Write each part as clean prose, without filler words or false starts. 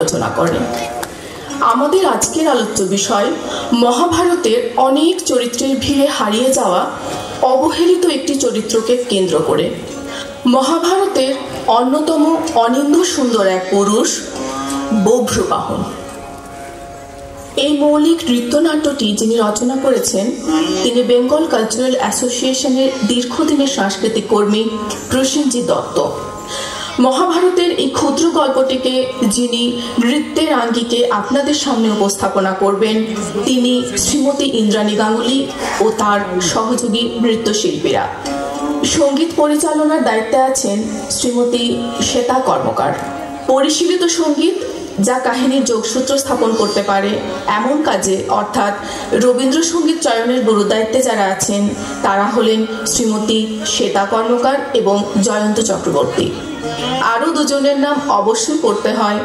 আলোচনা করেন। আমাদের আজকের আলোচ্য বিষয় মহাভারতের অনেক চরিত্রের ভিড়ে হারিয়ে যাওয়া অবহেলিত একটি চরিত্রকে কেন্দ্র করে। মহাভারতের অন্যতম অনিন্দ সুন্দর এক পুরুষ বভ্রবাহন। এই মৌলিক নৃত্যনাট্যটি যিনি রচনা করেছেন তিনি বেঙ্গল কালচারাল অ্যাসোসিয়েশনের দীর্ঘদিনের সাংস্কৃতিক কর্মী প্রসেনজিৎ দত্ত। মহাভারতের এই ক্ষুদ্র গল্পটিকে যিনি নৃত্যের আঙ্গিকে আপনাদের সামনে উপস্থাপনা করবেন তিনি শ্রীমতী ইন্দ্রাণী গাঙ্গুলি ও তার সহযোগী নৃত্যশিল্পীরা। সঙ্গীত পরিচালনার দায়িত্বে আছেন শ্রীমতী শ্বেতা কর্মকার। পরিশীলিত সঙ্গীত যা কাহিনীর যোগসূত্র স্থাপন করতে পারে এমন কাজে অর্থাৎ রবীন্দ্রসঙ্গীত চয়নের গুরুদায়িত্বে যারা আছেন তারা হলেন শ্রীমতী শ্বেতা কর্মকার এবং জয়ন্ত চক্রবর্তী। আরও দুজনের নাম অবশ্যই করতে হয়।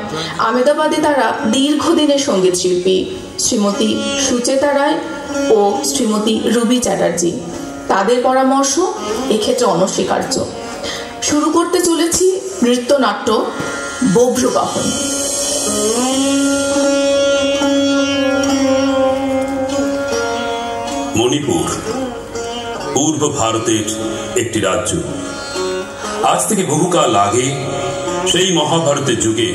আমেদাবাদে তারা দীর্ঘদিনের সঙ্গীত শিল্পী শ্রীমতী সুচেতা রায় ও শ্রীমতী রুবি চ্যাটার্জি। তাদের পরামর্শ এক্ষেত্রে অনস্বীকার্য। শুরু করতে চলেছি নৃত্যনাট্য বভ্রবাহন। মণিপুর পূর্ব ভারতের একটি রাজ্য। আজ থেকে বহুকাল আগে সেই মহাভারতের যুগে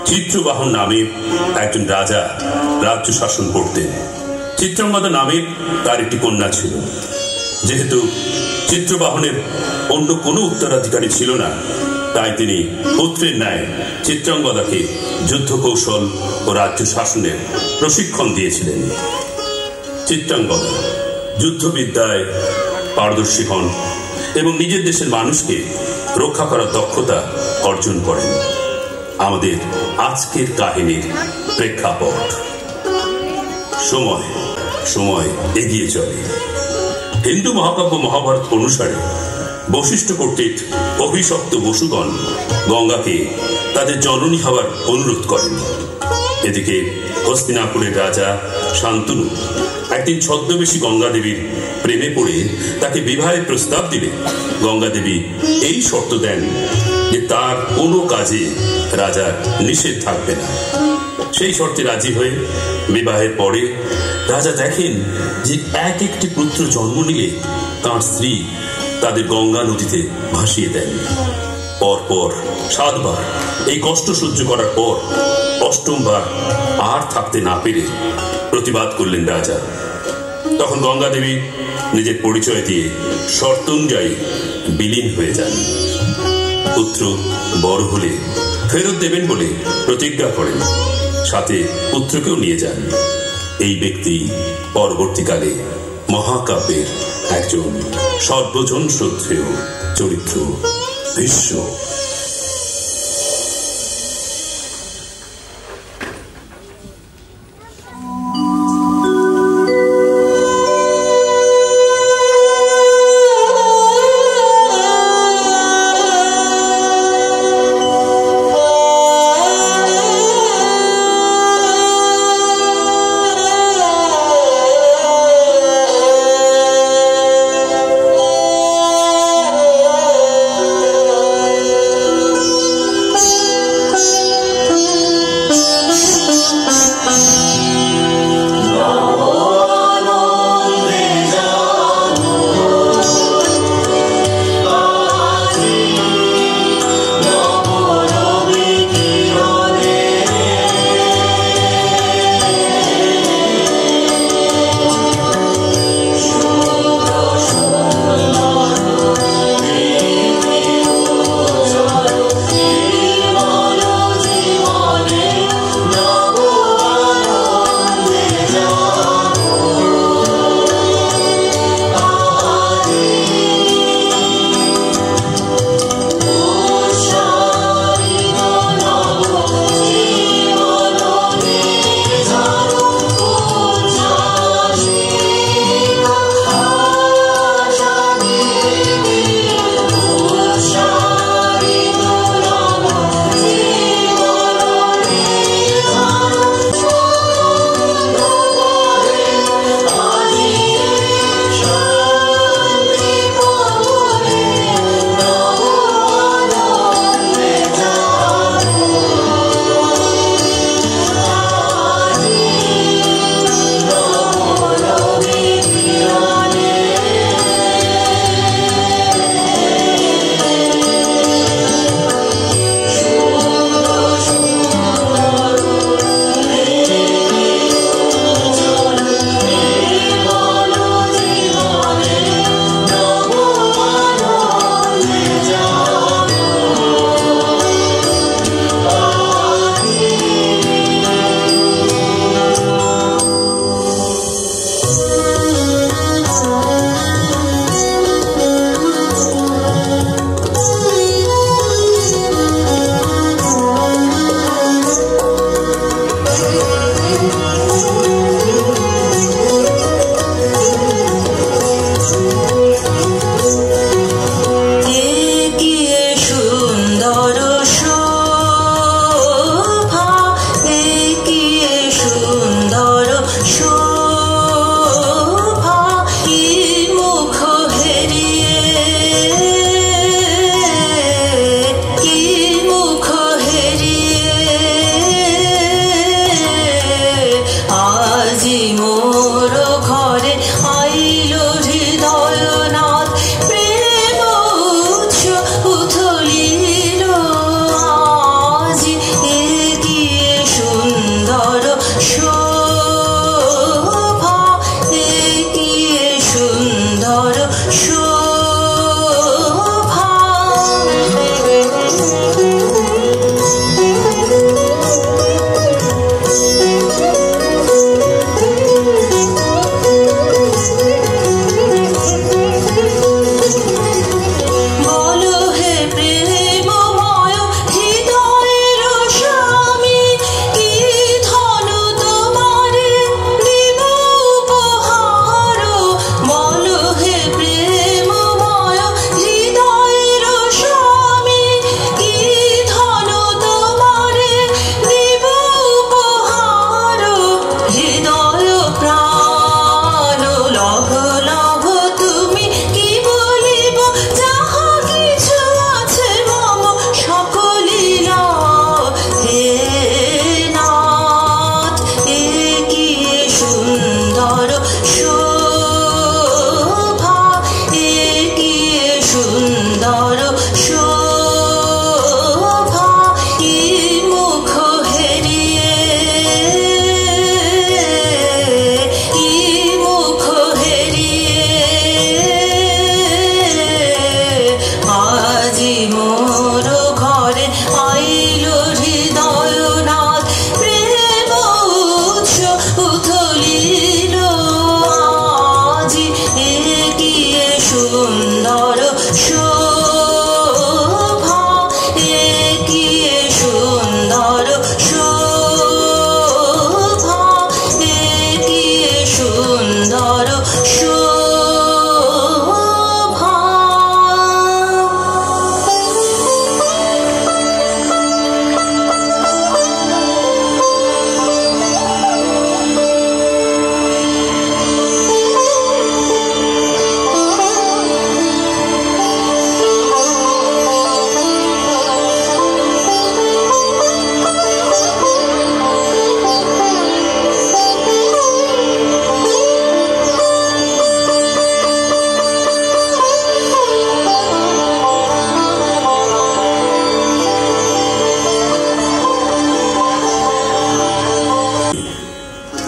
চিত্রবাহন নামে একজন রাজা রাজ্য শাসন করতেন। চিত্রাঙ্গদা নামে তার একটি কন্যা ছিল। যেহেতু চিত্রবাহনের অন্য কোনো উত্তরাধিকারী ছিল না তাই তিনি পুত্রের ন্যায় চিত্রাঙ্গদাকে যুদ্ধ কৌশল ও রাজ্য শাসনের প্রশিক্ষণ দিয়েছিলেন। চিত্রাঙ্গদা যুদ্ধবিদ্যায় পারদর্শী হন এবং নিজের দেশের মানুষকে রক্ষা করার দক্ষতা অর্জন করেন। আমাদের আজকের কাহিনীর প্রেক্ষাপট। সময় সময় এগিয়ে চলে। হিন্দু মহাকাব্য মহাভারত অনুসারে বশিষ্ঠ কর্তৃক অভিশপ্ত বসুগণ গঙ্গাকে তাদের জননী হওয়ার অনুরোধ করেন। এদিকে হস্তিনাপুরের রাজা শান্তনু একদিন ছদ্মবেশী গঙ্গা দেবীর প্রেমে পড়ে তাকে বিবাহের প্রস্তাব দিলে গঙ্গা দেবী এই শর্ত দেন যে তার কোনো কাজে রাজার নিষেধ থাকবে না। সেই শর্তে রাজি হয়ে বিবাহের পরে রাজা দেখেন যে এক একটি পুত্র জন্ম নিলে তাঁর স্ত্রী তাদের গঙ্গা নদীতে ভাসিয়ে দেন। পরপর 7 বার এই কষ্ট সহ্য করার পর 8ম বার আর থাকতে না পেরে প্রতিবাদ করলেন রাজা। তখন গঙ্গা দেবী নিজের পরিচয় দিয়ে শর্ত অনুযায়ী বিলীন হয়ে যান। পুত্র বড় হলে ফেরত দেবেন বলে প্রতিজ্ঞা করেন, সাথে পুত্রকেও নিয়ে যান। এই ব্যক্তি পরবর্তীকালে মহাকাব্যের একজন সর্বজন শ্রদ্ধেয় চরিত্র ভীষ্ম।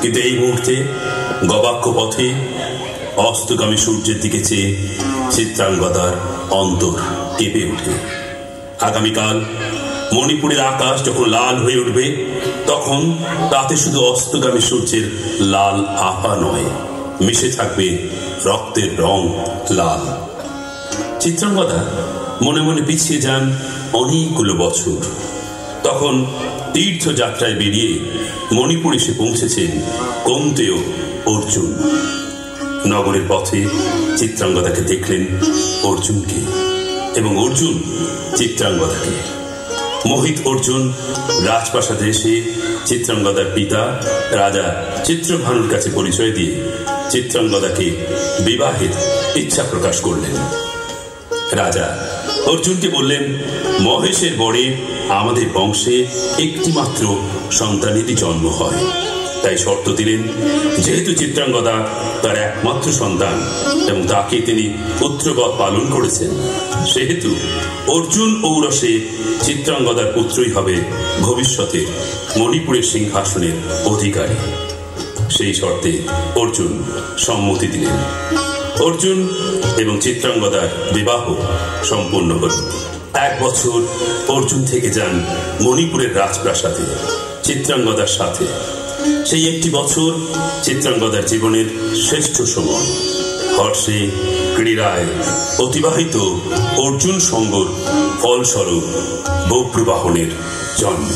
কিন্তু এই মুহূর্তে গবাক্ষ পথে অস্তগামী সূর্যের দিকে চেয়ে চিত্রাঙ্গদার অন্তর কেঁপে ওঠে। আগামীকাল মণিপুরের আকাশ যখন লাল হয়ে উঠবে, তখন তাতে শুধু অস্তগামী সূর্যের লাল আভা নয়, মিশে থাকবে রক্তের রং লাল। চিত্রাঙ্গদা মনে মনে পিছিয়ে যান অনেকগুলো বছর। তখন তীর্থযাত্রায় বেরিয়ে মণিপুর এসে পৌঁছেছেন কন্তেয় অর্জুন। নগরের পথে চিত্রাঙ্গদাকে দেখলেন অর্জুনকে, এবং অর্জুন চিত্রাঙ্গদাকে। মোহিত অর্জুন রাজপ্রাসাদে এসে চিত্রাঙ্গদার পিতা রাজা চিত্রভানুর কাছে পরিচয় দিয়ে চিত্রাঙ্গদাকে বিবাহের ইচ্ছা প্রকাশ করলেন। রাজা অর্জুনকে বললেন, মহেশের বরে আমাদের বংশে একটি মাত্র সন্তানেরই জন্ম হয়, তাই শর্ত দিলেন, যেহেতু চিত্রাঙ্গদা তার একমাত্র সন্তান এবং তাকে তিনি পুত্রবৎ পালন করেছেন, সেহেতু অর্জুন ঔরসে চিত্রাঙ্গদার পুত্রই হবে ভবিষ্যতে মণিপুরের সিংহাসনের অধিকারী। সেই শর্তে অর্জুন সম্মতি দিলেন। অর্জুন এবং চিত্রাঙ্গদার বিবাহ সম্পূর্ণ হল। 1 বছর অর্জুন থেকে যান মণিপুরের রাজপ্রাসাদে চিত্রাঙ্গদার সাথে। সেই একটি বছর চিত্রাঙ্গদার জীবনের শ্রেষ্ঠ সময়। হর্ষে ক্রীড়ায় অতিবাহিত অর্জুন সঙ্গর ফলস্বরূপ বভ্রবাহনের জন্ম।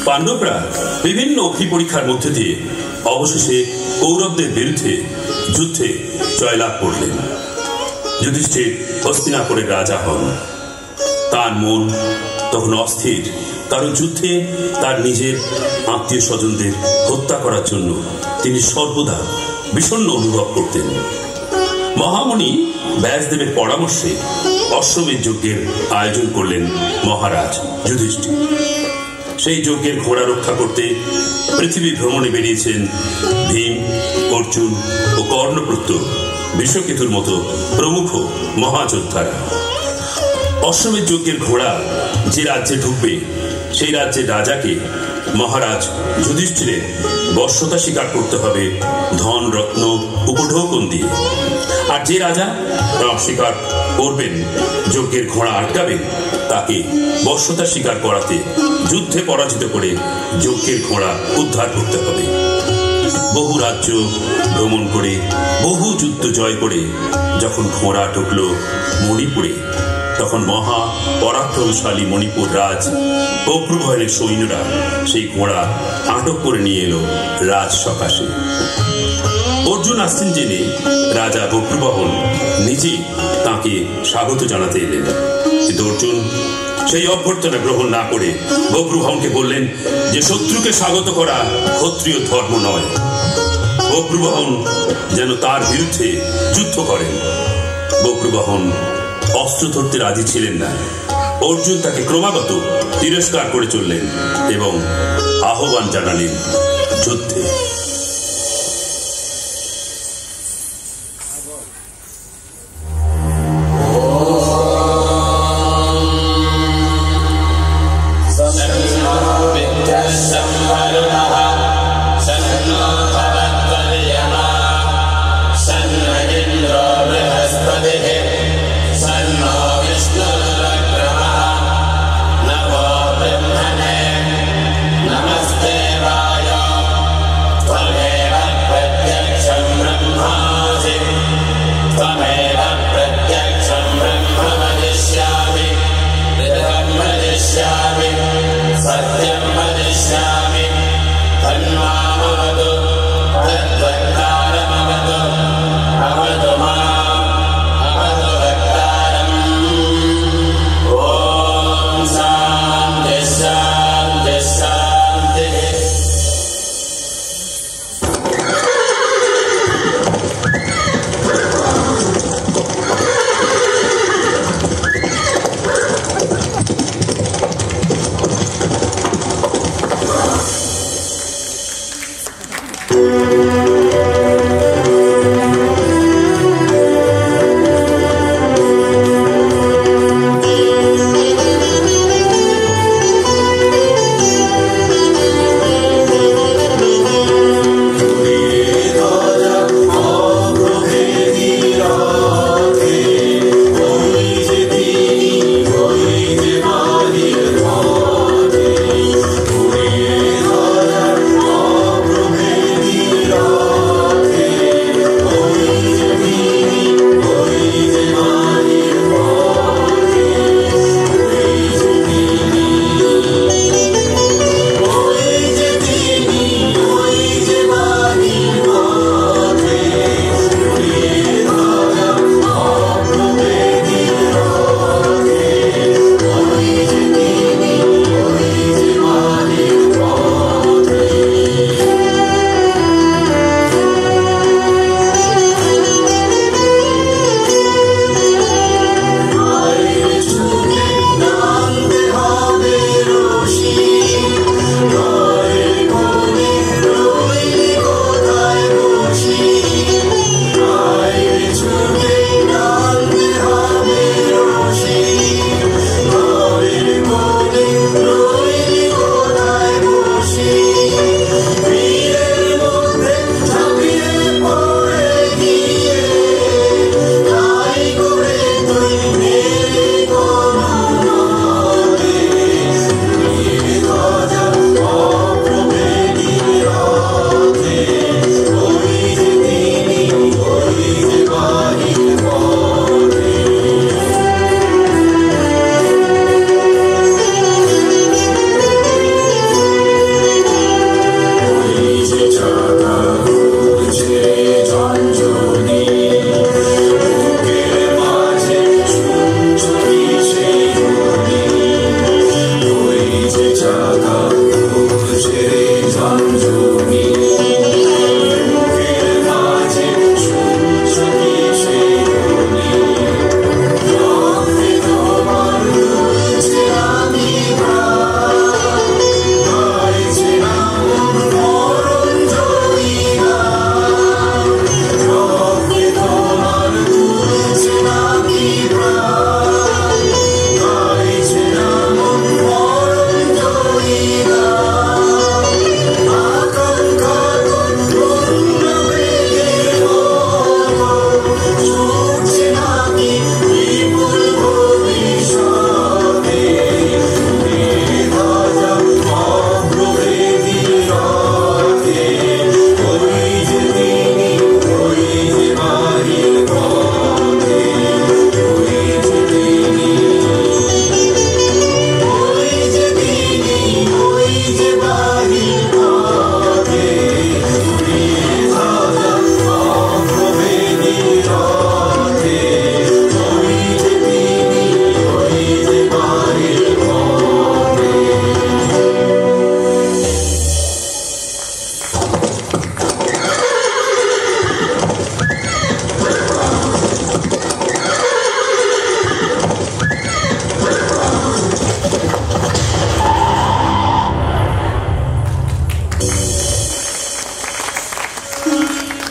পাণ্ডবরা বিভিন্ন অগ্নি পরীক্ষার মধ্যে দিয়ে অবশেষে কৌরবদের বিরুদ্ধে যুদ্ধে জয়লাভ করলেন। যুধিষ্ঠির হস্তিনাপুরের রাজা হন। তার মন তখন অস্থির, কারণ যুদ্ধে তার নিজের আত্মীয় স্বজনদের হত্যা করার জন্য তিনি সর্বদা বিষণ্ণ অনুভব করতেন। মহামণি ব্যাসদেবের পরামর্শে অশ্বমেধ যজ্ঞের আয়োজন করলেন মহারাজ যুধিষ্ঠির। সেই যজ্ঞের ঘোড়া রক্ষা করতে পৃথিবী ভ্রমণে বেরিয়েছেন ভীম, অর্জুন ও কর্ণপ্রত্য, বিষকেতুর মতো প্রমুখ মহাযোদ্ধারা। অশ্বমেধ যজ্ঞের ঘোড়া যে রাজ্যে ঢুকবে সেই রাজ্যের রাজাকে মহারাজ যুধিষ্ঠিরের বশ্যতা স্বীকার করতে হবে ধন রত্ন উপঢৌকন দিয়ে। আর যে রাজা তা অস্বীকার করবেন, যজ্ঞের ঘোড়া আটকাবেন, তাকে বশ্যতা স্বীকার করাতে যুদ্ধে পরাজিত করে যজ্ঞের ঘোড়া উদ্ধার করতে হবে। বহু রাজ্য ভ্রমণ করে, বহু যুদ্ধ জয় করে যখন ঘোড়া ঢুকল মণিপুরে, তখন মহা পরাক্রমশালী মণিপুর রাজ বভ্রুবাহনের সৈন্যরা সেই ঘোড়া আটক করে নিয়ে এলো রাজ সকাশে। অর্জুন আসছেন জেনে রাজা বভ্রুবাহন নিজে তাকে স্বাগত জানাতে এলেন, কিন্তু অর্জুন সেই অভ্যর্থনা গ্রহণ না করে বভ্রুবাহনকে বললেন যে শত্রুকে স্বাগত করা ক্ষত্রিয় ধর্ম নয়। বভ্রুবাহন যেন তার বিরুদ্ধে যুদ্ধ করেন। বভ্রুবাহন অস্ত্র ধরতে রাজি ছিলেন না। অর্জুন তাকে ক্রমাগত তিরস্কার করে চললেন এবং আহ্বান জানালেন যুদ্ধে।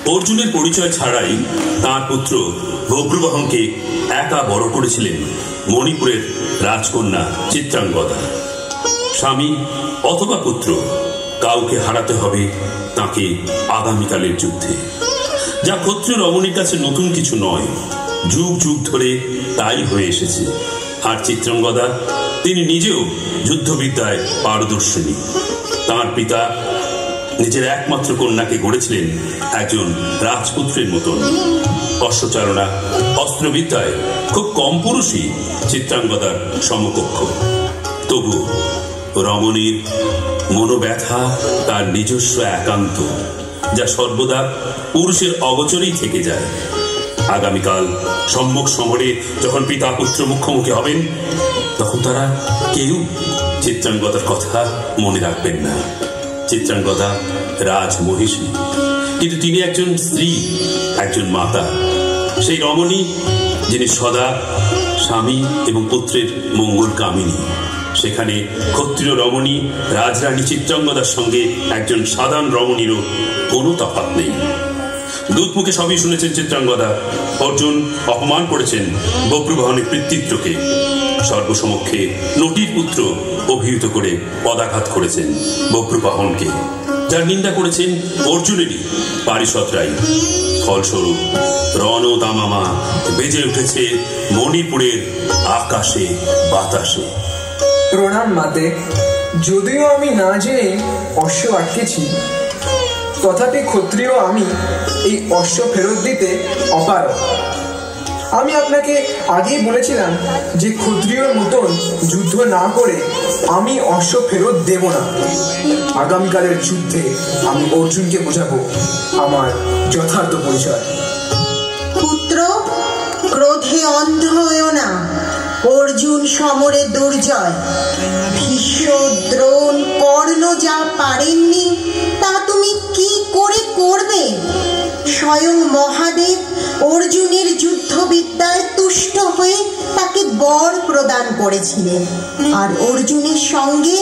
অর্জুনের পরিচয় ছাড়াই তাঁর পুত্র বভ্রুবাহনকে একা বড় করেছিলেন মণিপুরের রাজকন্যা চিত্রাঙ্গদা। স্বামী অথবা পুত্র কাউকে হারাতে হবে তাকে আগামীকালের যুদ্ধে, যা ক্ষত্রিয় রমণীর কাছে নতুন কিছু নয়, যুগ যুগ ধরে তাই হয়ে এসেছে। আর চিত্রাঙ্গদা তিনি নিজেও যুদ্ধবিদ্যায় পারদর্শিনী। তাঁর পিতা নিজের একমাত্র কন্যাকে গড়েছিলেন একজন রাজপুত্রের মতন। অশ্বচারণা, অস্ত্রবিদ্যায় খুব কম পুরুষই চিত্রাঙ্গদার সমকক্ষ। তবু রমণীর মনোব্যথা তার নিজস্ব একান্ত, যা সর্বদা পুরুষের অগোচরেই থেকে যায়। আগামীকাল সম্মুখ সমরে যখন পিতা পুত্র মুখোমুখি হবেন, তখন তারা কেউ চিত্রাঙ্গদার কথা মনে রাখবেন না। চিত্রাঙ্গদা রাজমহিষী, কিন্তু তিনি একজন স্ত্রী, একজন মাতা, সেই রমণী যিনি সদা স্বামী এবং পুত্রের মঙ্গল কামিনী। সেখানে ক্ষত্রিয় রমণী রাজরানী চিত্রাঙ্গদার সঙ্গে একজন সাধারণ রমণীরও কোনো তফাৎ নেই। দূত মুখে সবই শুনেছেন চিত্রাঙ্গদা। অর্জুন অপমান করেছেন বভ্রুবাহনের কৃতিত্বকে। সর্বসমক্ষে নটির পুত্র অভিহিত করে পদাঘাত করেছেন বভ্রুবাহনকে, যার নিন্দা করেছেন অর্জুনেরই পারিষদরাই। ফলস্বরূপ রণদামামা বেজে উঠেছে মণিপুরের আকাশে বাতাসে। প্রণাম মাতে। যদিও আমি না জেনে অশ্ব আটকেছি, তথাপি ক্ষত্রিয় আমি এই অশ্ব ফেরত দিতে অপারগ। আমি আপনাকে আগেই বলেছিলাম যে ক্ষত্রিয়র মতন যুদ্ধ না করে আমি অশ্ব ফেরত দেব না। আগামীকালের যুদ্ধে আমি অর্জুনকে বোঝাবো আমার যথার্থ পরিচয়। পুত্র, ক্রোধে অন্ধ হয়েও না। অর্জুন সমরে দুর্জয়। ভীষ্ম, দ্রোণ, কর্ণ যা পারেননি তা তুমি কি করে করবে? স্বয়ং মহাদেব অর্জুনের যুদ্ধবিদ্যায় তুষ্ট হয়ে তাকে বর প্রদান করেছিলেন। আর অর্জুনের সঙ্গে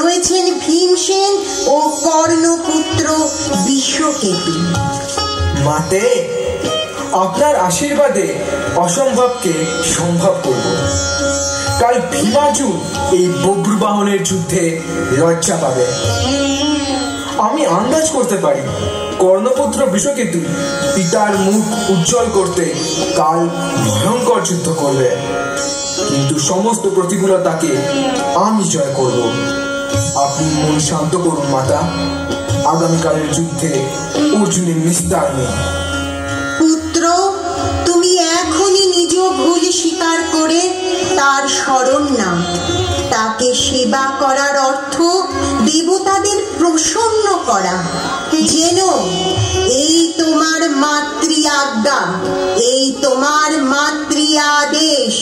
রয়েছেন ভীমসেন ও কর্ণপুত্র বিশ্বকেতু। মাতে, আপনার আশীর্বাদে অসম্ভবকে সম্ভব করব। কাল ভীমার্জুন এই বভ্রুবাহনের যুদ্ধে লজ্জা পাবে। আমি আন্দাজ করতে পারি কর্ণপুত্র বিশ্বকেতু পিতার মুখ উজ্জ্বল করতে কাল ভয়ঙ্কর যুদ্ধ করবে, কিন্তু সমস্ত প্রতিকূলতাকে আমি জয় করব। আপনি মন শান্ত করুন মাতা। আগামীকালের যুদ্ধে অর্জুনের নিস্তার নেই। পুত্র, তুমি এখনই নিজ ভুল স্বীকার করে তার শরণ নাও। তাকে সেবা করার অর্থ দেবতাদের প্রসন্ন করা। যেন এই তোমার মাতৃ আজ্ঞা, এই তোমার মাতৃ আদেশ।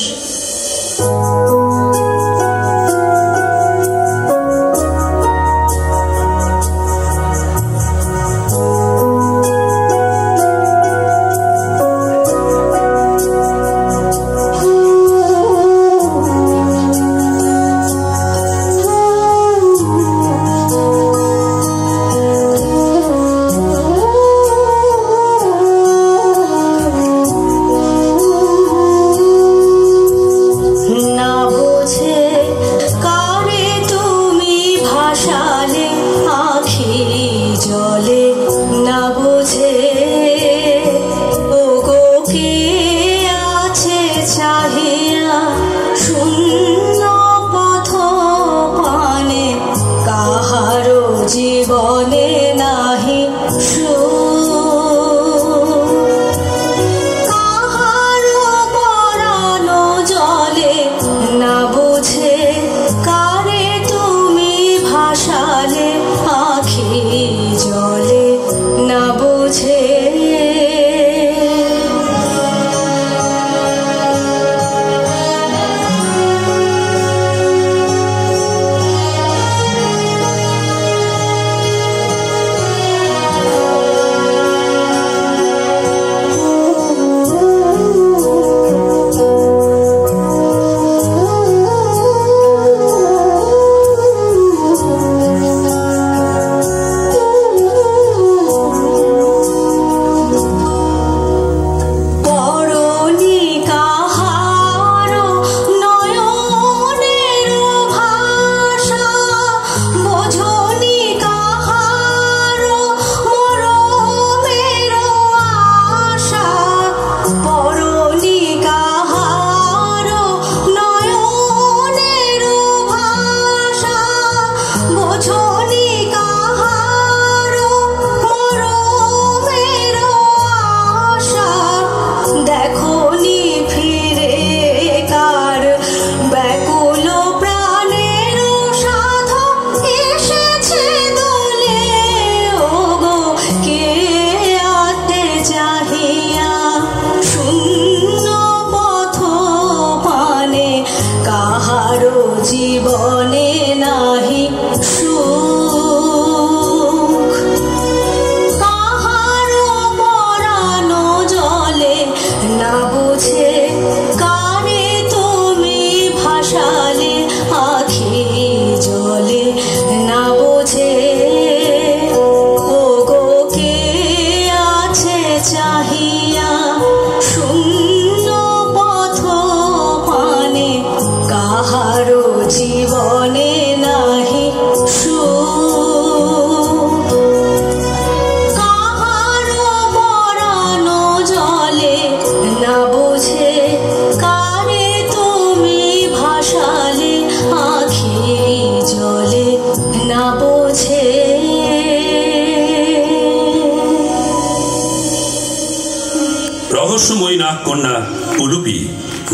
রহস্যময়ী নাগ কন্যা উলুপি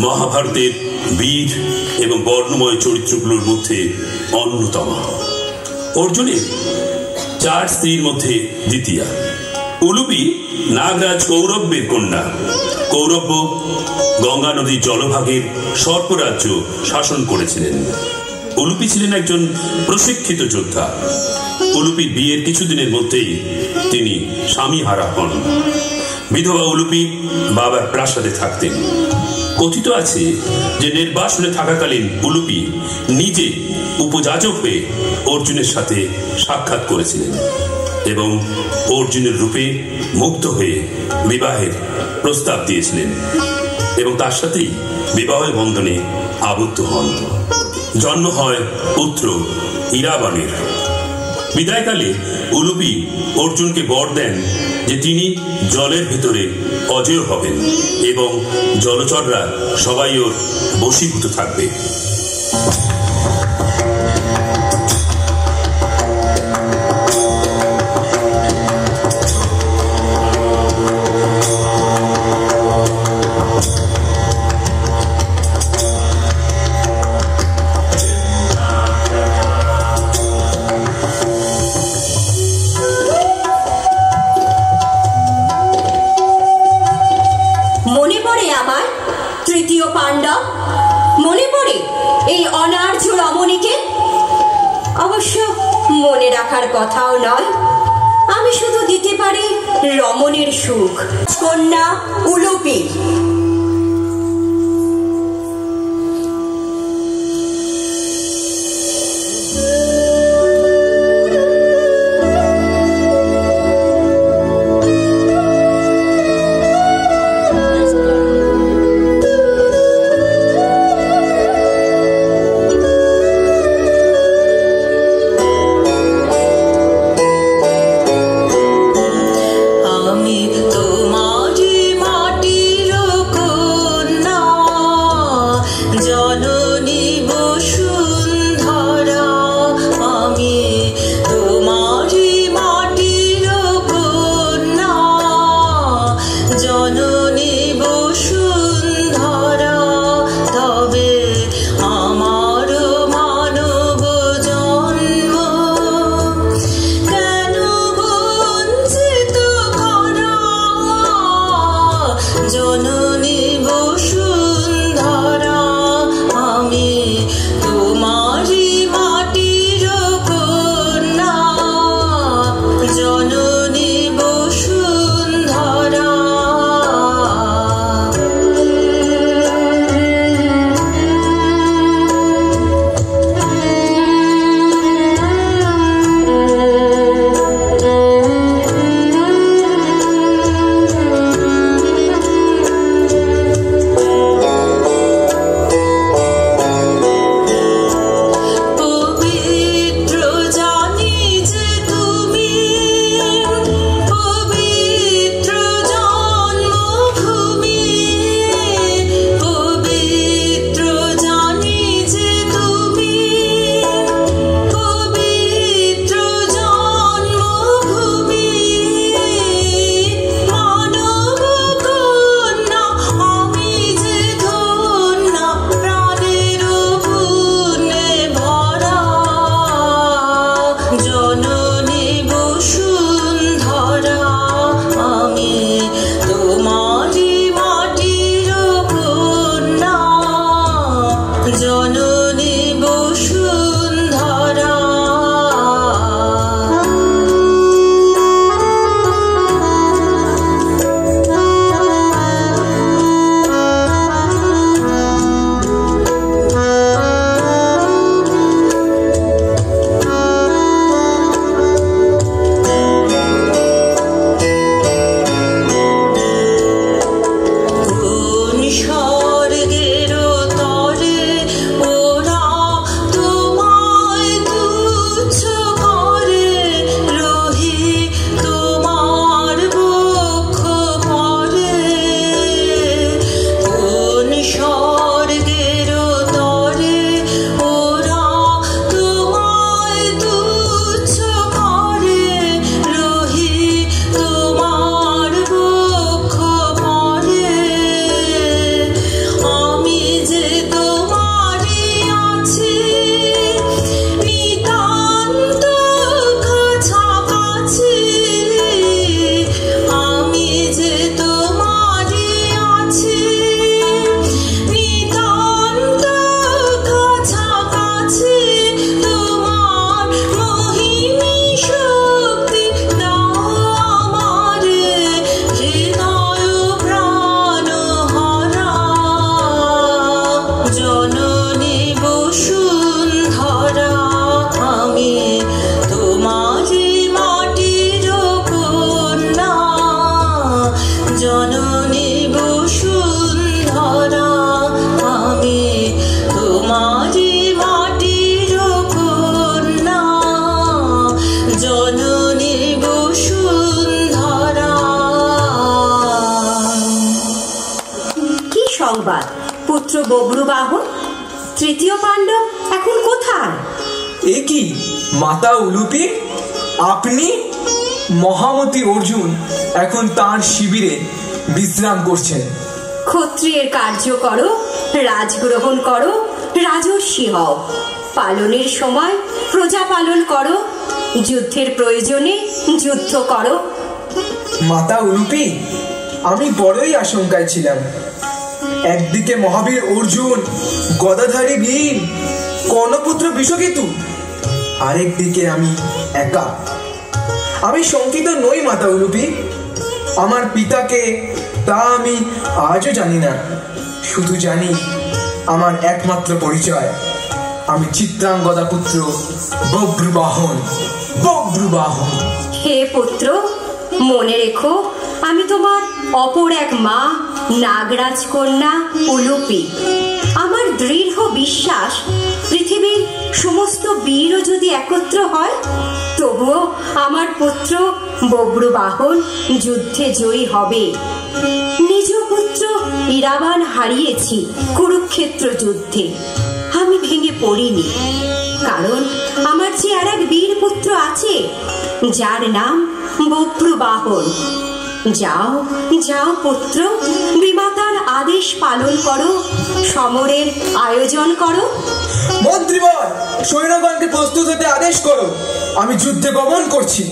মহাভারতের বীর এবং বর্ণময় চরিত্রগুলোর মধ্যে অন্যতম। অর্জুনের 4 স্ত্রীর মধ্যে দ্বিতীয়া। উলুপি নাগরাজ কৌরব্যের কন্যা। কৌরব্য গঙ্গা নদীর জলভাগের সর্পরাজ্য শাসন করেছিলেন। উলুপি ছিলেন একজন প্রশিক্ষিত যোদ্ধা। উলুপির বিয়ের কিছুদিনের মধ্যেই তিনি স্বামী হারা হন। বিধবা উলুপি বাবার প্রাসাদে থাকতেন। কথিত আছে যে নির্বাসনে থাকাকালীন উলুপি নিজে উপযাজক হয়ে অর্জুনের সাথে সাক্ষাৎ করেছিলেন এবং অর্জুনের রূপে মুগ্ধ হয়ে বিবাহের প্রস্তাব দিয়েছিলেন এবং তার সাথেই বিবাহ বন্ধনে আবদ্ধ হন। জন্ম হয় পুত্র ইরাবণের। বিদায়কালে উলুপি অর্জুনকে বর দেন যে তিনি জলের ভিতরে অজেয় হবেন এবং জলচররা সবাই ওর বশীভূত থাকবে। কথাও নয়, আমি শুধু দিতে পারি রমণীর সুখ। কন্যা উলুপি। তোমারি মাটির সংবাদ পুত্র বব্রুবাহন তৃতীয় পাণ্ডব এখন কোথায়? এ কি মাতা উলুপি, আপনি? মহামতি অর্জুন এখন তার শিবিরে বিশ্রাম করছেন। ক্ষত্রিয়ের কার্য করো, রাজগ্রহণ করো, রাজর্ষি হও। পালনের সময় প্রজা পালন করো, যুদ্ধের প্রয়োজনে যুদ্ধ করো। মাতা উলুপি, আমি বড়ই আশঙ্কায় ছিলাম। একদিকে মহাবীর অর্জুন, গদাধারী ভীম, কর্ণপুত্র বিষকেতু, আরেকদিকে আমি একা। আমি শঙ্কিত নই মাতা উলুপি। আমার পিতাকে তা আমি আজও জানি না। শুধু জানি আমার একমাত্র পরিচয়, আমি চিত্রাঙ্গদা পুত্র বব্রুবাহন। বব্রুবাহন। হে পুত্র, মনে রেখো আমি তোমার অপর এক মা, নাগরাজ কন্যা উলুপি। আমার দৃঢ় বিশ্বাস পৃথিবীর সমস্ত বীরও যদি একত্র হয়, তবুও আমার পুত্র বব্রুবাহন যুদ্ধে জয়ী হবে। নিজ পুত্র ইরাবান হারিয়েছি কুরুক্ষেত্র যুদ্ধে। আমি ভেঙে পড়িনি, কারণ আমার যে আর এক বীর পুত্র আছে, যার নাম বব্রুবাহন। যাও যাও পুত্র, বিমাতার আদেশ পালন করো, সমরের আয়োজন করো। মন্ত্রীবর, সৈন্যগণকে প্রস্তুত হতে আদেশ করো, আমি যুদ্ধে গমন করছি।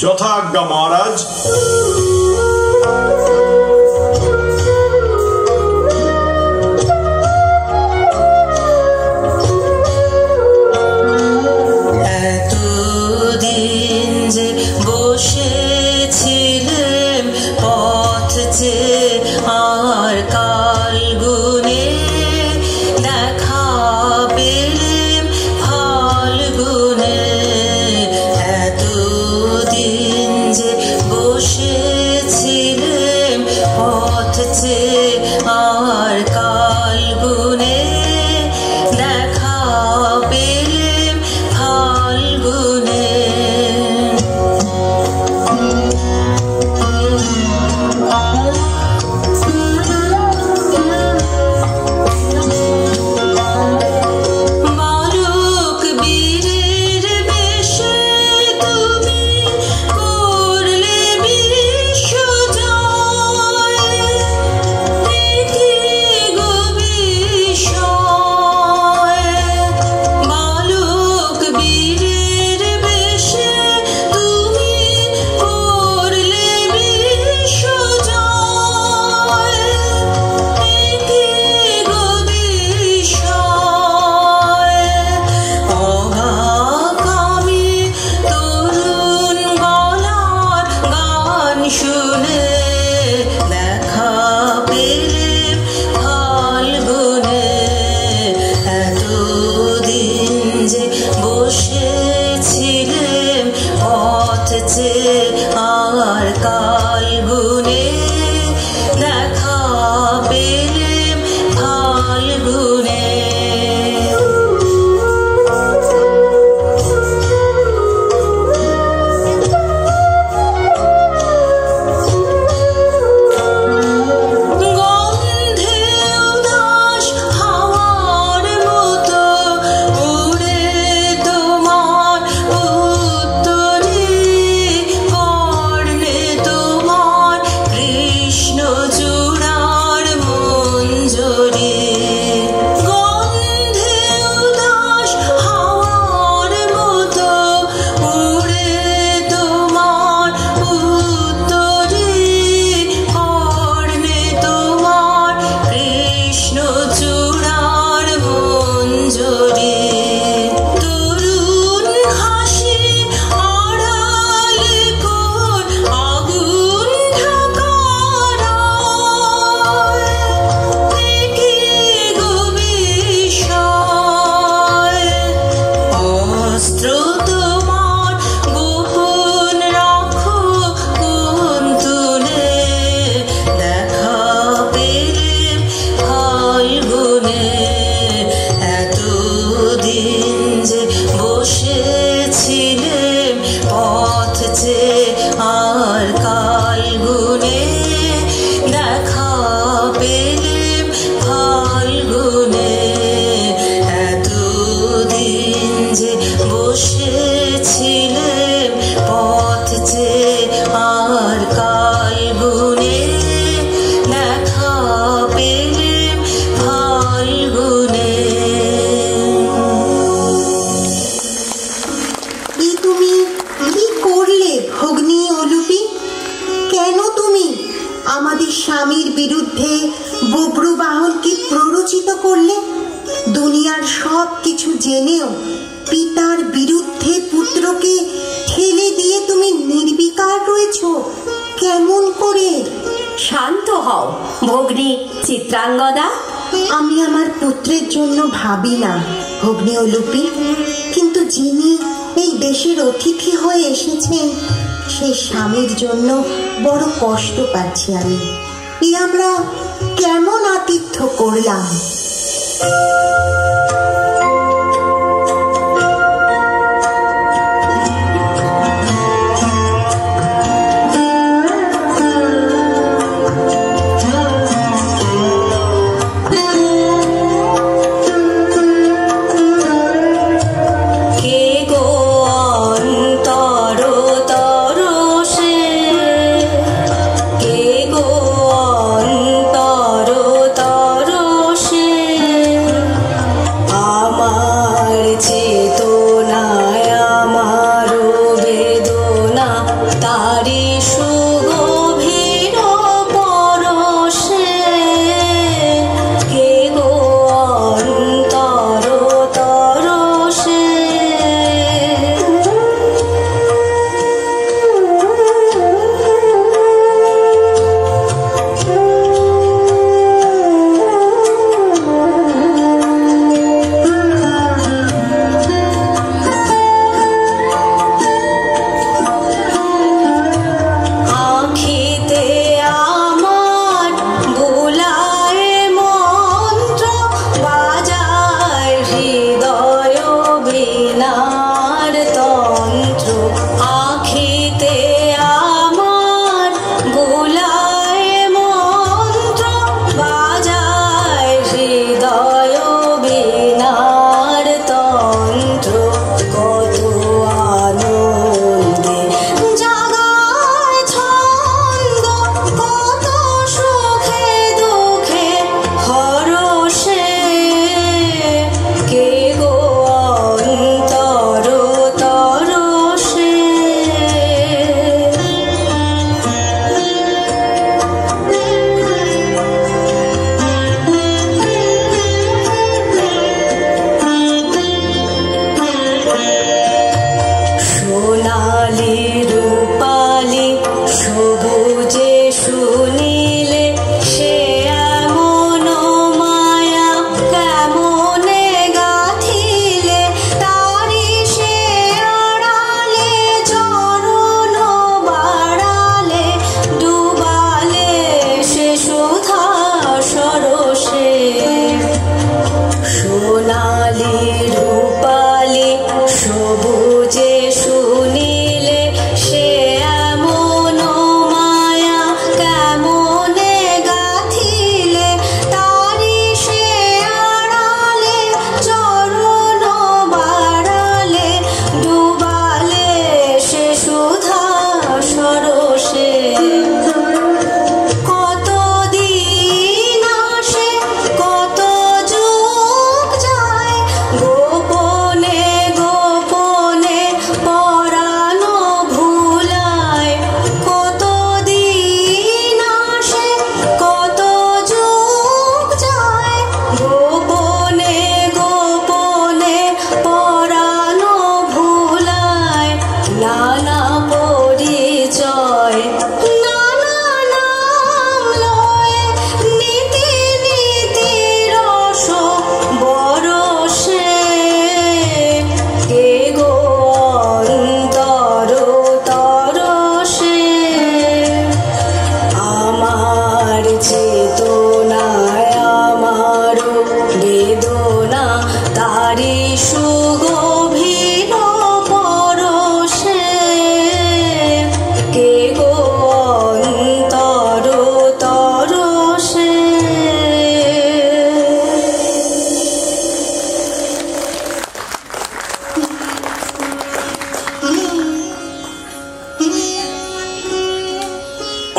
যথাজ্ঞা মহারাজ। এতদিন যে বসেছিলেন পথ যে আর কাল গুনে, দেখা পেলেন ফাল্গুনে। এতদিন যে বসে আমাদের স্বামীর বিরুদ্ধে বব্রুবাহনকে প্ররোচিত করলে? দুনিয়ার সব কিছু জেনেও পিতার বিরুদ্ধে পুত্রকে ঠেলে দিয়ে তুমি নির্বিকার রয়েছ কেমন করে? শান্ত হও ভগ্নী চিত্রাঙ্গদা। আমি আমার পুত্রের জন্য ভাবি না ভগ্নী অলুপি, কিন্তু যিনি এই দেশের অতিথি হয়ে এসেছেন সেই স্বামীর জন্য বড় কষ্ট পাচ্ছি আমি। এ আমরা কেমন আতিথ্য করলাম?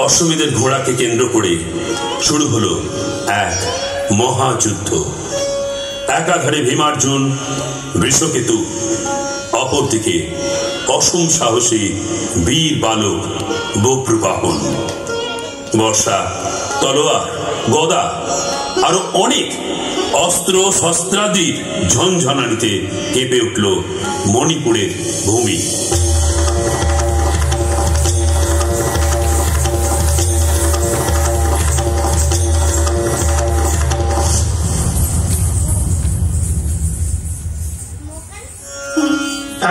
অশ্বমেধের ঘোড়াকে কেন্দ্র করে শুরু হলো এক মহাযুদ্ধ। একাধারে ভীমার্জুন, বৃষকেতু, অপরদিকে অসম সাহসী বীর বালক বব্রুবাহন। বর্ষা, তলোয়ার, গদা আরো অনেক অস্ত্র শস্ত্রাদির ঝনঝনানিতে কেঁপে উঠল মণিপুরের ভূমি।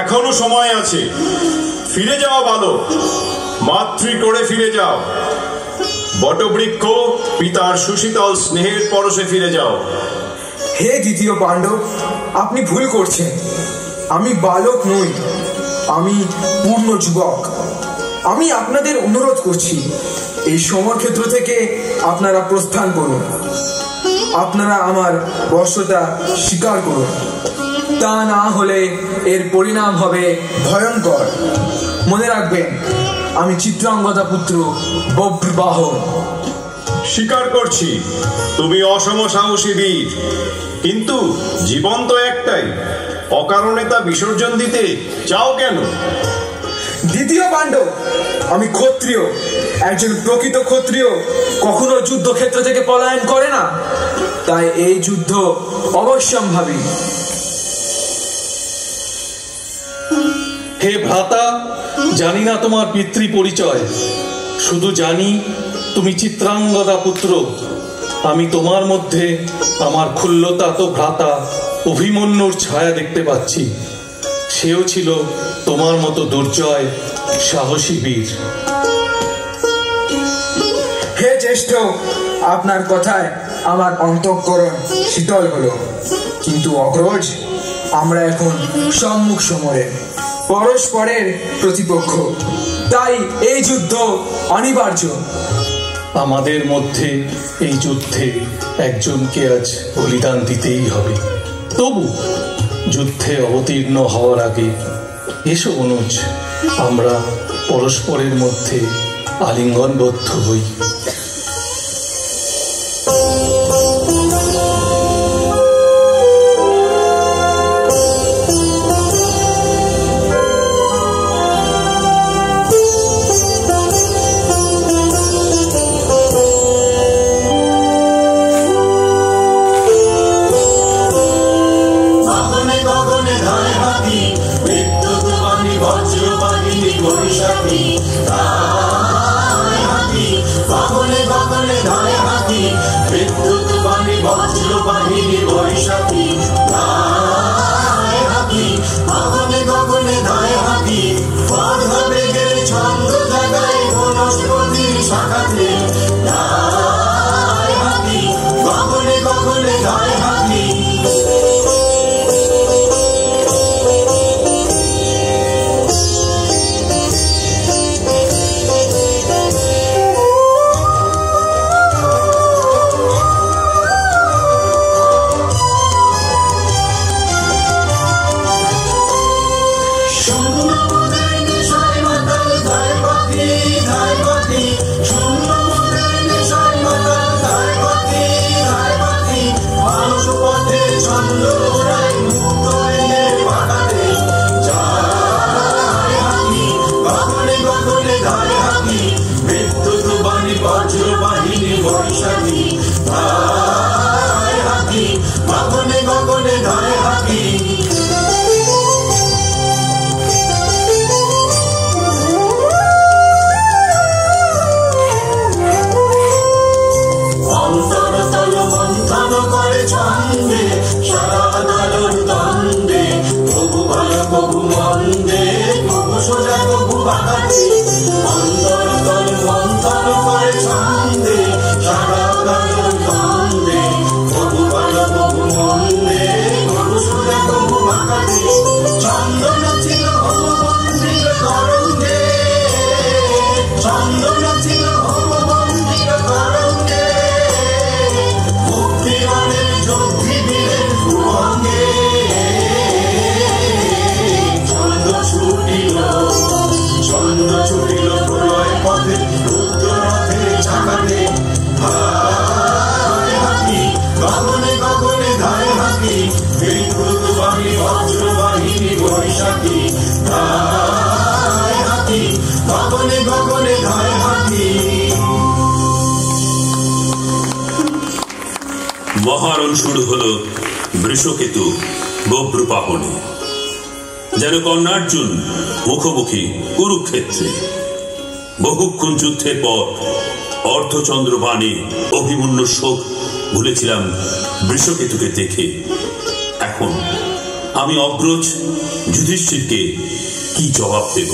এখনো সময় আছে, ফিরে যাও ভালো, মাতৃ করে ফিরে যাও। বটবৃক্ষ পিতার সুশীতল স্নেহের পরশে ফিরে যাও। হে দ্বিতীয় পাণ্ডব, আপনি ভুল করছেন। আমি বালক নই, আমি পূর্ণ যুবক। আমি আপনাদের অনুরোধ করছি, এই সমরক্ষেত্র থেকে আপনারা প্রস্থান করুন। আপনারা আমার বর্ষতা স্বীকার করুন, তা না হলে এর পরিণাম হবে ভয়ঙ্কর। মনে রাখবেন, আমি চিত্রাঙ্গদা পুত্র বব্রবাহন। স্বীকার করছি তুমি অসম সাহসী বীর, কিন্তু জীবন তো একটাই, অকারণে তা বিসর্জন দিতে চাও কেন? দ্বিতীয় পাণ্ডব, আমি ক্ষত্রিয়। একজন প্রকৃত ক্ষত্রিয় কখনো যুদ্ধক্ষেত্র থেকে পলায়ন করে না, তাই এই যুদ্ধ অবশ্যম্ভাবী। হে ভ্রাতা, জানি না তোমার পিতৃ পরিচয়, শুধু জানি তুমি চিত্রাঙ্গদা পুত্র। আমি তোমার মধ্যে আমার ক্ষুল্লতা তো ভ্রাতা অভিমন্যুর ছায়া দেখতে পাচ্ছি। সেও ছিল তোমার মতো দুর্জয় সাহসী বীর। হে জ্যেষ্ঠ, আপনার কথায় আমার অন্তঃকরণ শীতল হলো। কিন্তু অগ্রজ, আমরা এখন সম্মুখ সমরে, পরস্পরের প্রতিপক্ষ, তাই এই যুদ্ধ অনিবার্য। আমাদের মধ্যে এই যুদ্ধে একজনকে আজ বলিদান দিতেই হবে। তবু যুদ্ধে অবতীর্ণ হওয়ার আগে এসো অনুজ, আমরা পরস্পরের মধ্যে আলিঙ্গনবদ্ধ হই। ছুটিল প্রলয় পথে রুদ্র রথে চাকাতে মহারণ শুরু হল বৃষকেতু বভ্রুবাহনে। যেন কর্ণার্জুন মুখোমুখি কুরুক্ষেত্রে। বহুক্ষণ যুদ্ধের পর অর্ধচন্দ্র বাণে অভিমন্যু শোক ভুলেছিলাম বৃষকেতুকে দেখে। এখন আমি অগ্রজ যুধিষ্ঠিরকে কি জবাব দেব?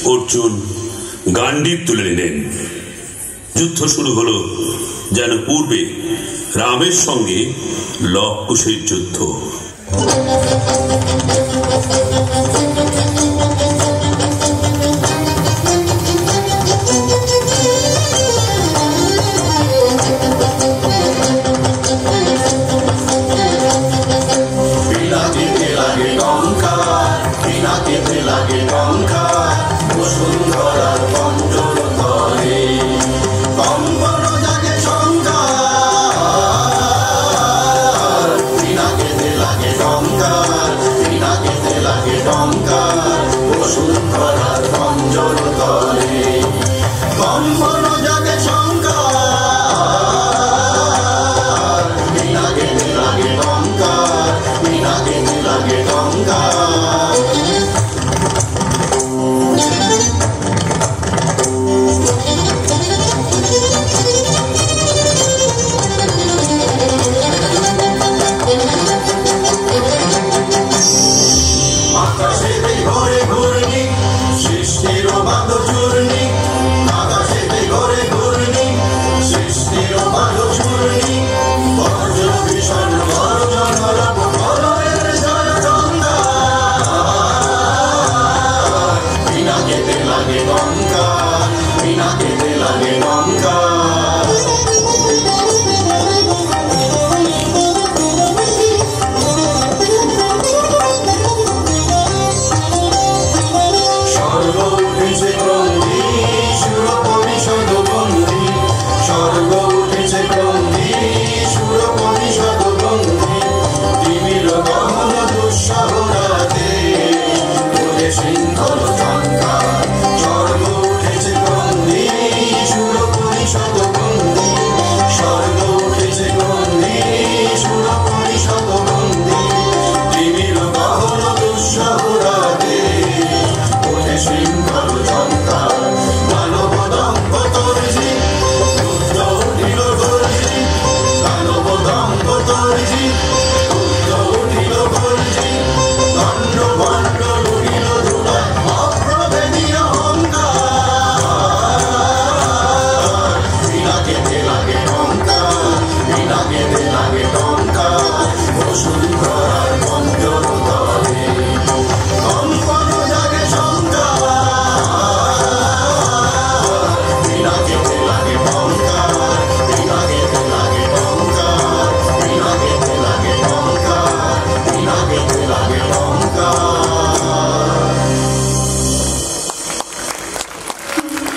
অর্জুন গান্ডীব তুলে নিলেন। যুদ্ধ শুরু হলো যেন পূর্বে রামের সঙ্গে লব কুশের যুদ্ধ।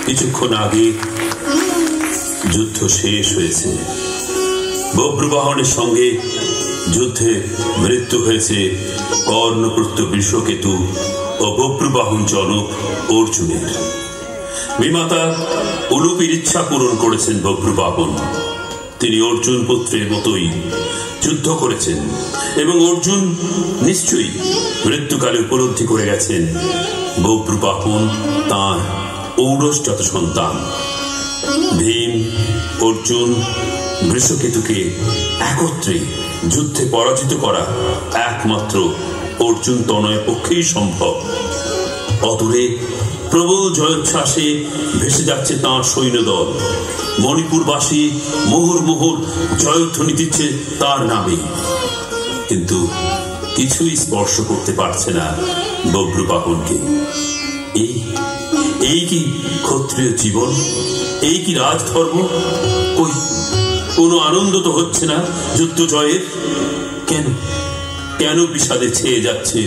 কিছুক্ষণ আগে যুদ্ধ শেষ হয়েছে। বভ্রুবাহনের সঙ্গে যুদ্ধে মৃত্যু হয়েছে কর্ণপুত্র বৃষকেতু ও বভ্রুবাহন জনক অর্জুনের। বিমাতা উলুপির ইচ্ছা পূরণ করেছেন বভ্রুবাহন। তিনি অর্জুন পুত্রের মতোই যুদ্ধ করেছেন এবং অর্জুন নিশ্চয়ই মৃত্যুকালে উপলব্ধি করে গেছেন বভ্রুবাহন তাঁর ঔরসজাত সন্তান। ভীম, অর্জুন, বৃষকেতুকে একত্রে যুদ্ধে পরাজিত করা একমাত্র অর্জুন তনয়ের পক্ষেই সম্ভব। অদূরে প্রবল জয়োচ্ছ্বাসে ভেসে যাচ্ছে তাঁর সৈন্যদল। মণিপুরবাসী মুহুর মুহুর জয়ধ্বনি দিচ্ছে তার নামে, কিন্তু কিছুই স্পর্শ করতে পারছে না বভ্রুবাহনকে। এই কি ক্ষত্রিয় জীবন? এই কি রাজধর্ম? কই কোনো আনন্দ তো হচ্ছে না যুদ্ধ জয়ের। কেন কেন বিষাদে ছেয়ে যাচ্ছে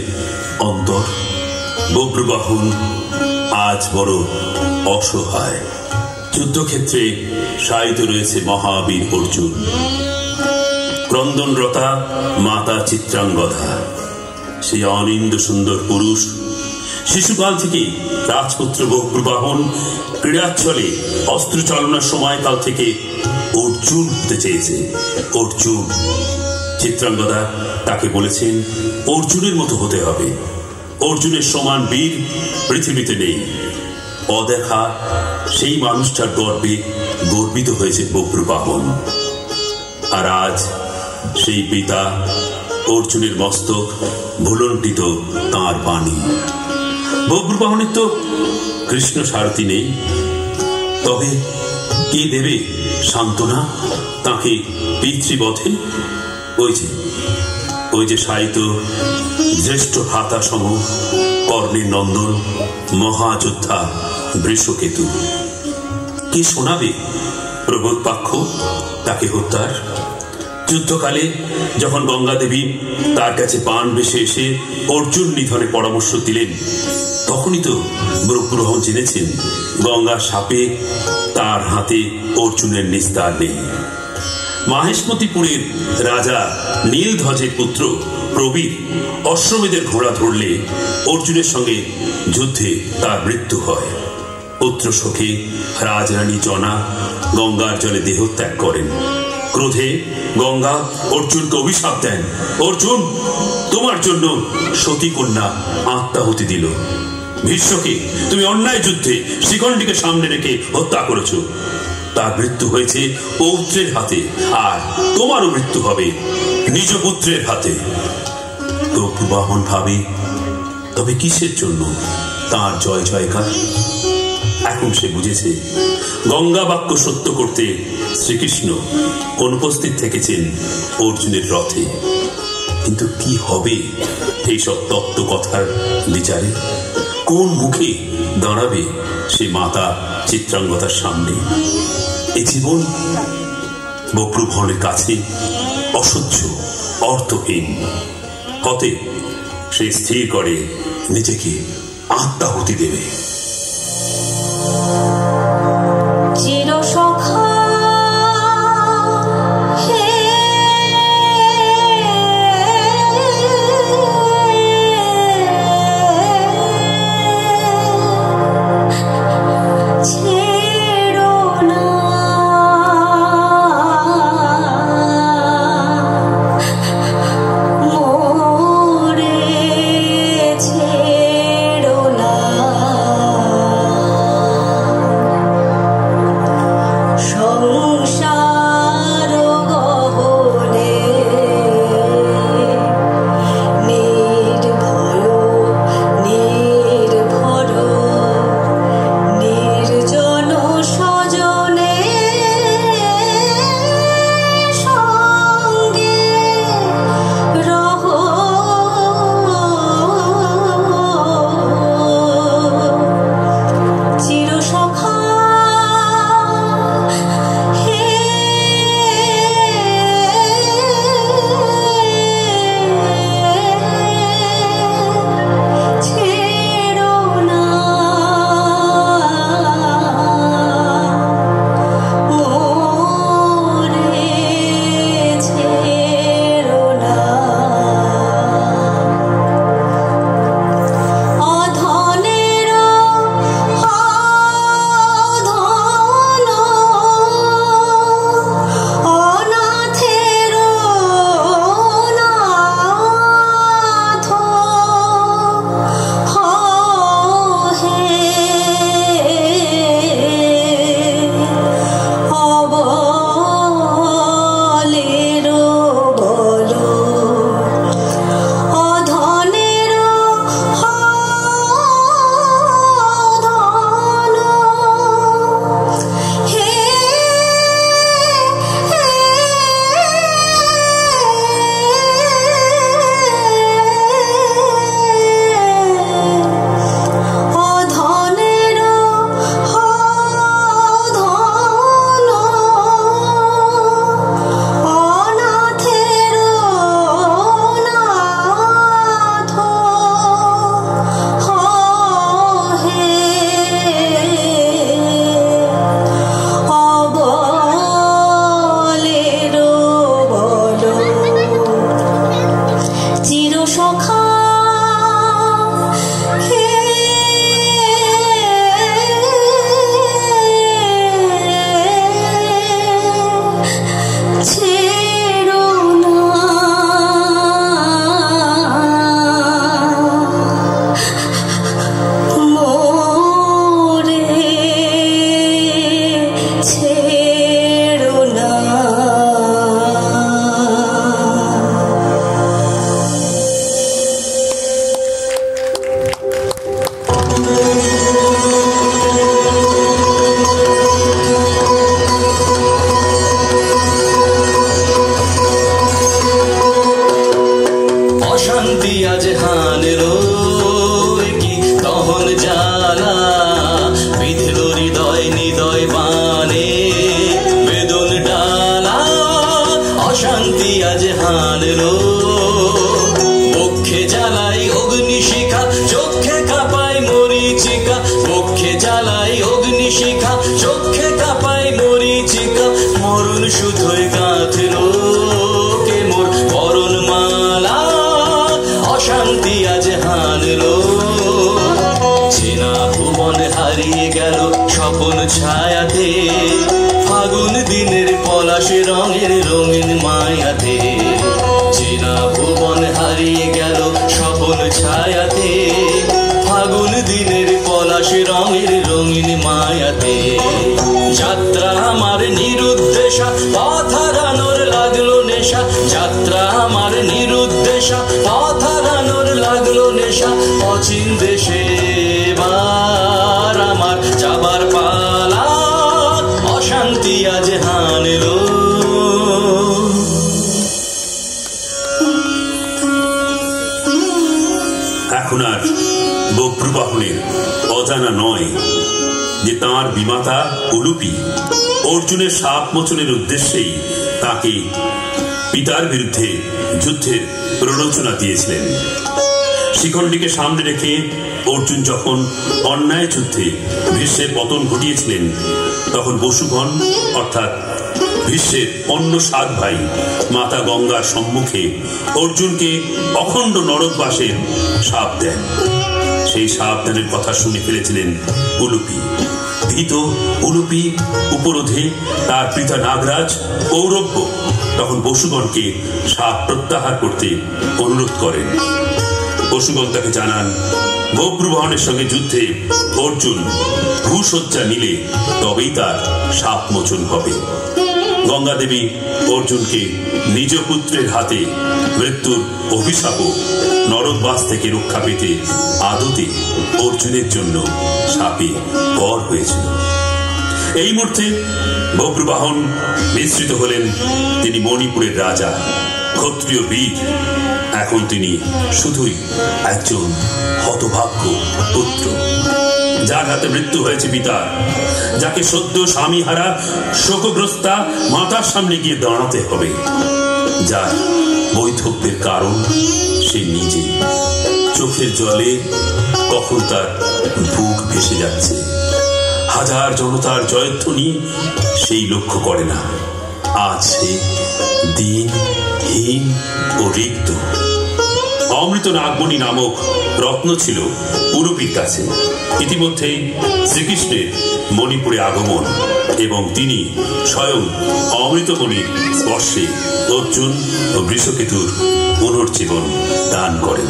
অন্তর? বভ্রুবাহন আজ বড় অসহায়। যুদ্ধক্ষেত্রে শায়িত রয়েছে মহাবীর অর্জুন, ক্রন্দনরতা মাতা চিত্রাঙ্গদা। সেই অনিন্দ সুন্দর পুরুষ শিশুকাল থেকে রাজপুত্র বভ্রুবাহন ক্রীড়াচ্ছলে অস্ত্র চালনার সময়কাল থেকে অর্জুন হতে চেয়েছে। অর্জুন, চিত্রাঙ্গদা তাকে বলেছেন অর্জুনের মতো হতে হবে। অর্জুনের সমান বীর পৃথিবীতে নেই। অদেখা সেই মানুষটার গর্বে গর্বিত হয়েছে বভ্রুবাহন। আর আজ সেই পিতা অর্জুনের মস্তক ভুলণ্ঠিত তাঁর বাণী। বভ্রুবাহনের তো কৃষ্ণ সারথি নেই, তবে কে দেবে সান্ত্বনা তাকে পিতৃবধে? ওই যে শায়িত জ্যেষ্ঠ ভ্রাতা সম কর্ণের নন্দন মহাযোদ্ধা বৃষকেতু। কে শোনাবে প্রবোধ পাক্ষ তাকে হত্যার? যুদ্ধকালে যখন গঙ্গা দেবী তার কাছে পান বেশে এসে অর্জুন নিধনে পরামর্শ দিলেন, তখনই তো বভ্রুবাহন জেনেছেন গঙ্গার সাপে তার হাতে অর্জুনের নিস্তার নেই। মাহেশমতিপুরের রাজা নীলধ্বজের পুত্র প্রবীর অশ্বমেধের ঘোড়া ধরলে অর্জুনের সঙ্গে যুদ্ধে তার মৃত্যু হয়। পুত্র শোকে রাজরানী জনা গঙ্গার জলে দেহত্যাগ করেন। ক্রোধে গঙ্গা অর্জুনকে অভিশাপ দেন, অর্জুন তোমার জন্য সতী কন্যা আত্মাহুতি দিল। ভীষ্মকে তুমি অন্যায় যুদ্ধে শিখণ্ডীকে সামনে রেখে হত্যা করেছ। তার মৃত্যু হয়েছে পৌত্রের হাতে, আর তোমারও মৃত্যু হবে নিজ পুত্রের হাতে। বভ্রুবাহন ভাবে, তবে কিসের জন্য তার জয় জয়কার? এখন সে বুঝেছে গঙ্গা বাক্য সত্য করতে শ্রীকৃষ্ণ অনুপস্থিত থেকেছেন অর্জুনের রথে। কিন্তু কি হবে এইসব তত্ত্ব কথার বিচারে? কোন মুখে দাঁড়াবে সে মাতা চিত্রাঙ্গদার সামনে? এই জীবন বভ্রুবাহনের কাছে অসহ্য, অর্থহীন। হতে সে স্থির করে নিজেকে আত্মাহুতি দেবে। অশান্তি আজ হানলো। বক্ষে জ্বালাই অগ্নিশিখা, চোখে কাঁপাই মরীচিকা। বক্ষে জ্বালাই অগ্নিশিখা, চোখে কাঁপাই মরীচিকা। মরণ শুধুই গাঁথলো কে মোর বরণ মালা, অশান্তি আজ হানলো। চেনা ভুবন হারিয়ে গেল স্বপন ছায়াতে, ফাগুন দিনের পলাশ রঙের রঙিন মায়াতে। চেনা ভুবন হারিয়ে গেল স্বপন ছায়াতে, ফাগুন দিনের পলাশ রঙের রঙিন মায়াতে। যাত্রা আমার নিরুদ্দেশা, পথ হারানোর লাগলো নেশা। যাত্রা আমার নিরুদ্দেশা, পথ হারানোর লাগলো নেশা। অচিন দেশে এবার আমার যাবার পালা, অশান্তি আজ হানলো। এখন আর বভ্রুবাহনের অজানা নয় যে তাঁর বিমাতা উলুপি অর্জুনের শাপ মোচনের উদ্দেশ্যেই তাকে পিতার বিরুদ্ধে যুদ্ধের প্ররোচনা দিয়েছিলেন। শিখণ্ডীকে সামনে রেখে অর্জুন যখন অন্যায় যুদ্ধে ভীষ্মের পতন ঘটিয়েছিলেন, তখন বসুগণ অর্থাৎ ভীষ্মের অন্য 7 ভাই মাতা গঙ্গার সম্মুখে অর্জুনকে অখণ্ড নরকবাসের শাপ দেন। সেই সাবধানের কথা শুনে ফেলেছিলেন উলুপি। ভীত উলুপি উপরোধে তার পিতা নাগরাজ কৌরব্য তখন বসুগণকে শাপ প্রত্যাহার করতে অনুরোধ করেন। বসুগণ তাকে জানান বভ্রুবাহনের সঙ্গে যুদ্ধে অর্জুন ভূসজ্জা নিলে তবেই তার শাপ মোচন হবে। গঙ্গা দেবী অর্জুনকে নিজ পুত্রের হাতে মৃত্যুর অভিশাপও নরকবাস থেকে রক্ষা পেতে আদতে অর্জুনের জন্য শাপে বর হয়েছিল। এই মুহূর্তে বভ্রুবাহন মিশ্রিত হলেন তিনি মণিপুরের রাজা, ক্ষত্রিয় বীর। এখন তিনি শুধুই একজন হতভাগ্য পুত্র, যার হাতে মৃত্যু হয়েছে পিতার, যাকে সদ্য স্বামী হারা শোকগ্রস্তা মাতার সামনে গিয়ে দাঁড়াতে হবে, যার বৈধব্যের কারণ সে নিজে। চোখের জলে কখন তার বুক ভেসে যাচ্ছে, হাজার জনতার জয়ধ্বনি সেই লক্ষ্য করে না। আজ সে দিনহীন ও রিক্ত। অমৃত নাগমণি নামক রত্ন ছিল উলুপির কাছে। ইতিমধ্যেই শ্রীকৃষ্ণের মণিপুরে আগমন এবং তিনি স্বয়ং অমৃতমণির স্পর্শে অর্জুন ও বৃষকেতুর পুনর্জীবন দান করেন।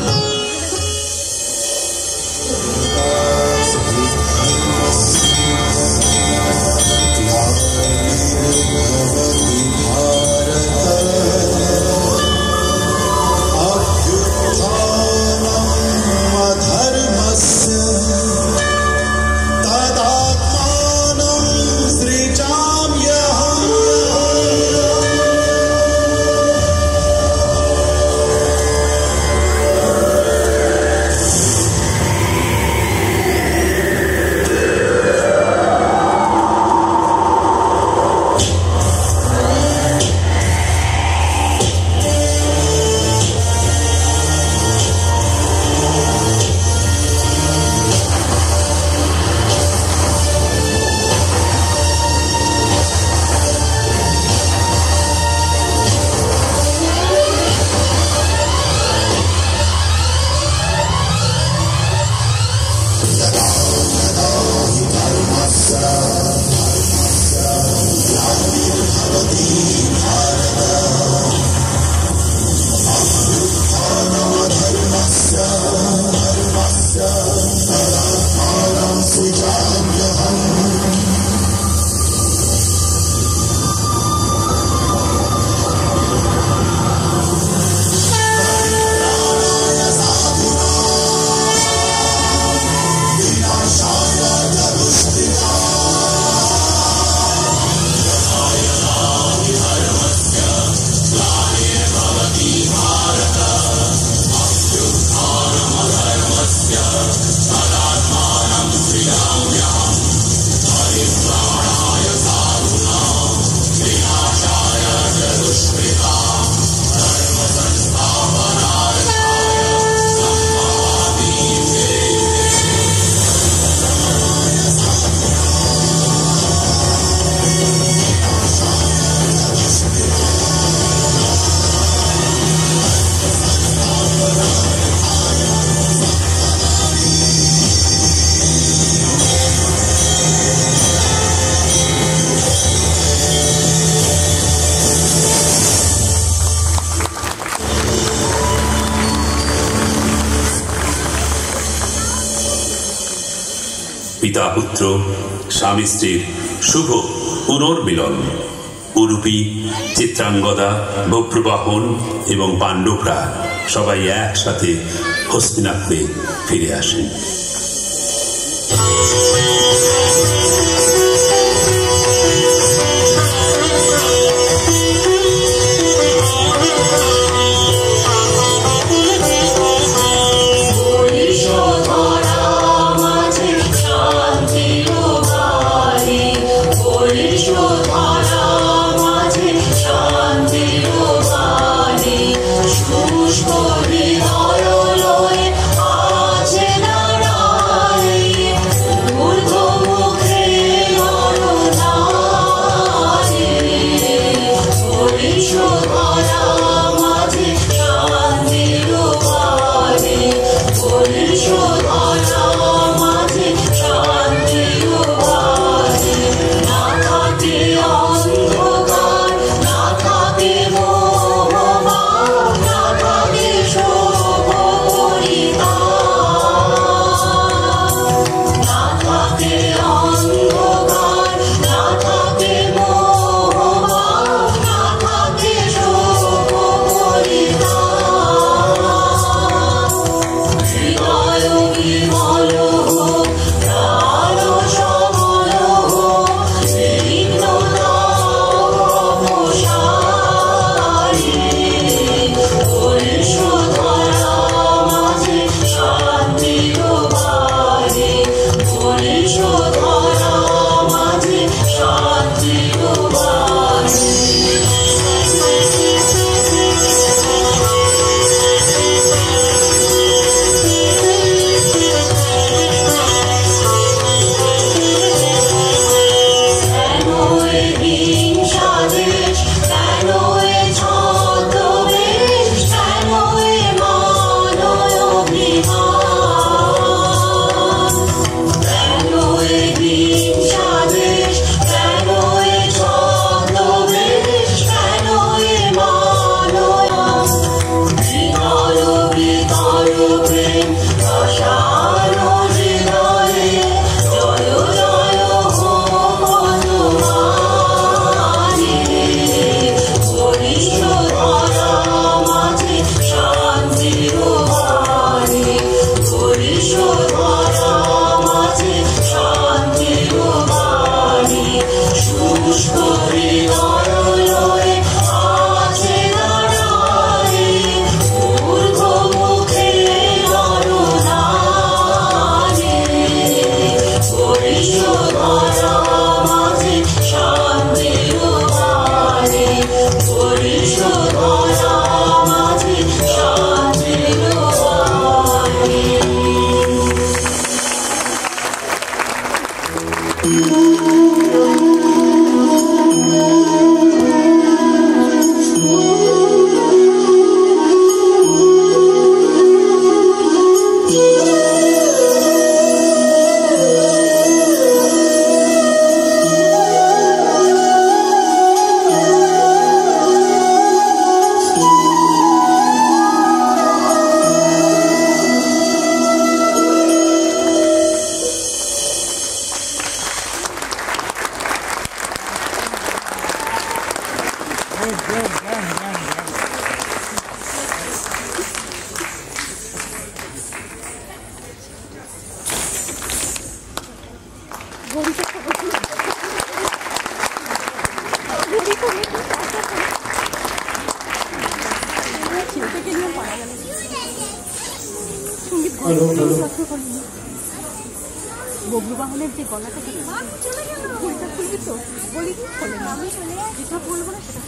পিতা পুত্র স্বামী স্ত্রীর শুভ পুনর্মিলন। উলুপি, চিত্রাঙ্গদা, বভ্রবাহন এবং পাণ্ডবরা সবাই একসাথে হস্তিনাপুরে ফিরে আসেন। বভ্রবাহনের যে গলাটা খুলবি তো বলি খোলে না, যেটা বলবো না সেটা